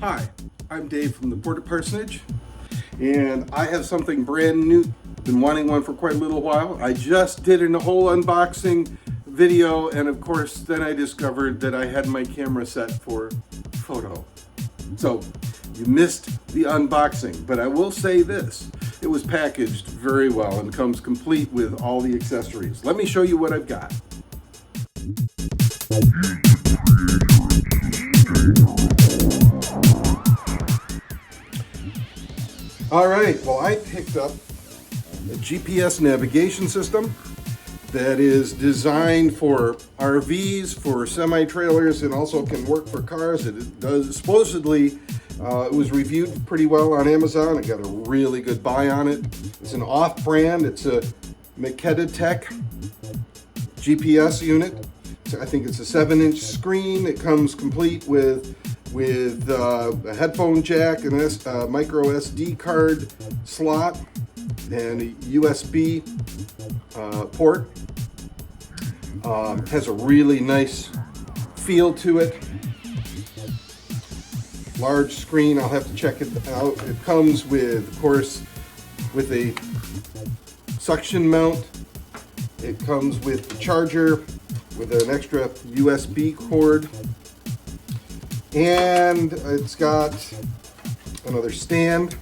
Hi, I'm Dave from the PortaParsonage, and I have something brand new. Been wanting one for quite a little while. I just did a whole unboxing video, and of course then I discovered that I had my camera set for photo. So you missed the unboxing, but I will say this, it was packaged very well and comes complete with all the accessories. Let me show you what I've got. All right, well, I picked up a GPS navigation system that is designed for RVs, for semi-trailers, and also can work for cars. It does, supposedly, it was reviewed pretty well on Amazon. I got a really good buy on it. It's an off-brand. It's a MekedeTech GPS unit. I think it's a 7-inch screen. It comes complete with a headphone jack, and a micro SD card slot, and a USB port. Has a really nice feel to it. Large screen, I'll have to check it out. It comes with, of course, with a suction mount. It comes with the charger, with an extra USB cord. And it's got another stand,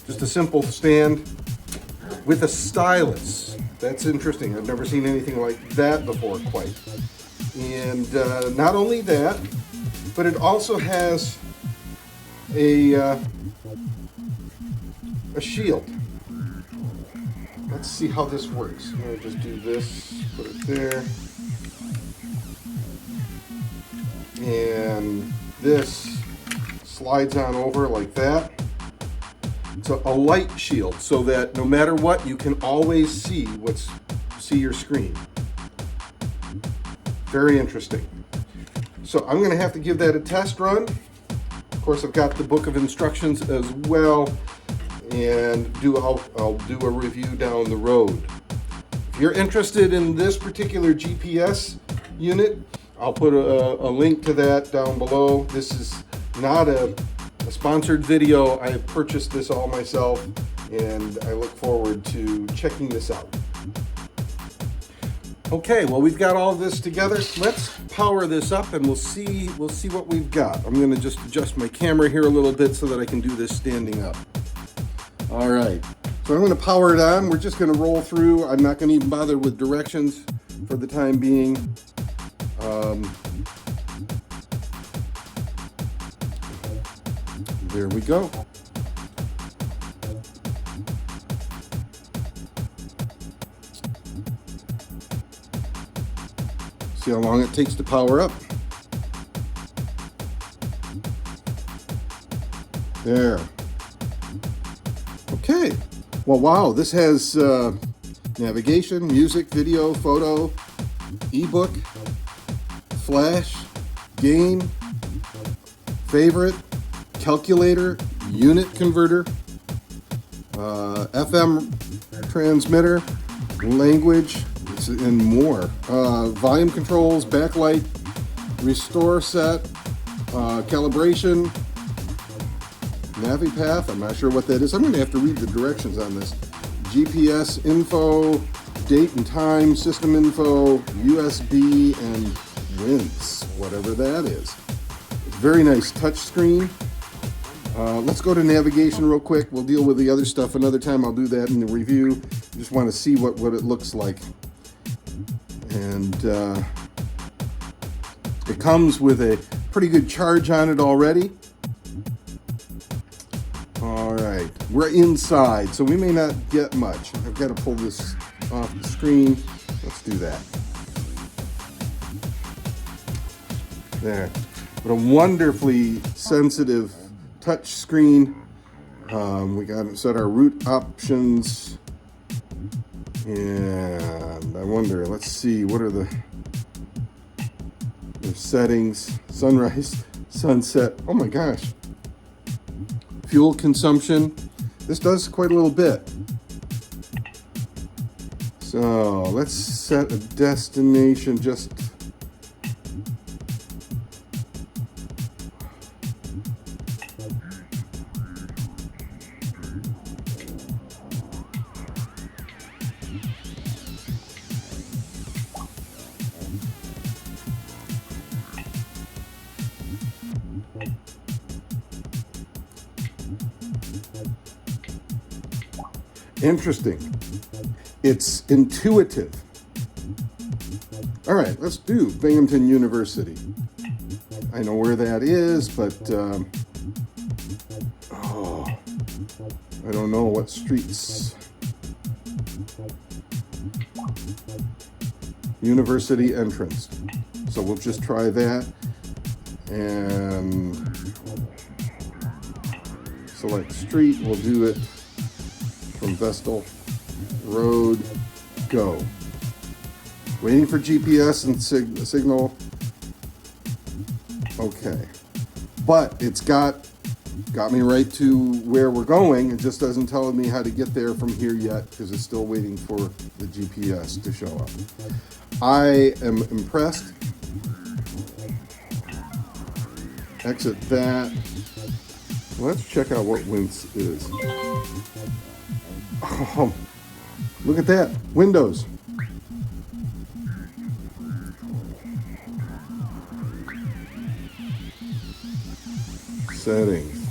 just a simple stand with a stylus. That's interesting. I've never seen anything like that before quite. And not only that, but it also has a shield. Let's see how this works. I'm gonna just do this, put it there. And this slides on over like that. It's a light shield so that no matter what, you can always see your screen. Very interesting. So I'm going to have to give that a test run. Of course, I've got the book of instructions as well, and I'll do a review down the road. If you're interested in this particular GPS unit, I'll put a link to that down below. This is not a sponsored video. I have purchased this all myself, and I look forward to checking this out. Okay, well, we've got all this together. Let's power this up, and we'll see what we've got. I'm going to just adjust my camera here a little bit so that I can do this standing up. All right, so I'm going to power it on. We're just going to roll through. I'm not going to even bother with directions for the time being. There we go. See how long it takes to power up. There. Okay. Well, wow, this has navigation, music, video, photo, ebook, flash, game, favorite, calculator, unit converter, FM transmitter, language, and more. Volume controls, backlight, restore set, calibration, NaviPath, I'm not sure what that is. I'm going to have to read the directions on this. GPS info, date and time, system info, USB, and winds, whatever that is. Very nice touch screen. Let's go to navigation real quick. We'll deal with the other stuff another time. I'll do that in the review. Just want to see what it looks like. And it comes with a pretty good charge on it already. All right, we're inside, so we may not get much. I've got to pull this off the screen. Let's do that. There. What a wonderfully sensitive touch screen. We got to set our route options. And I wonder, let's see, what are the settings? Sunrise, sunset. Oh my gosh. Fuel consumption. This does quite a little bit. So let's set a destination. Just Interesting. It's intuitive. All right, let's do Binghamton University. I know where that is, but I don't know what streets. University entrance. So we'll just try that and select street. We'll do it from Vestal Road. Go. Waiting for GPS and signal. Okay. But it's got me right to where we're going. It just doesn't tell me how to get there from here yet because it's still waiting for the GPS to show up. I am impressed. Exit that. Let's check out what Wince is. Oh, look at that. Windows. Settings.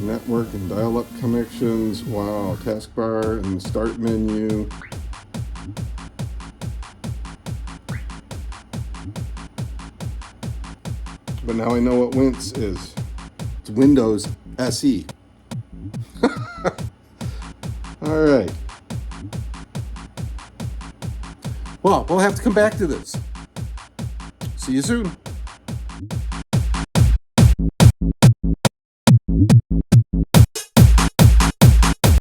Network and dial-up connections. Wow. Taskbar and start menu. But now I know what Wince is. It's Windows SE. All right. Well, we'll have to come back to this. See you soon.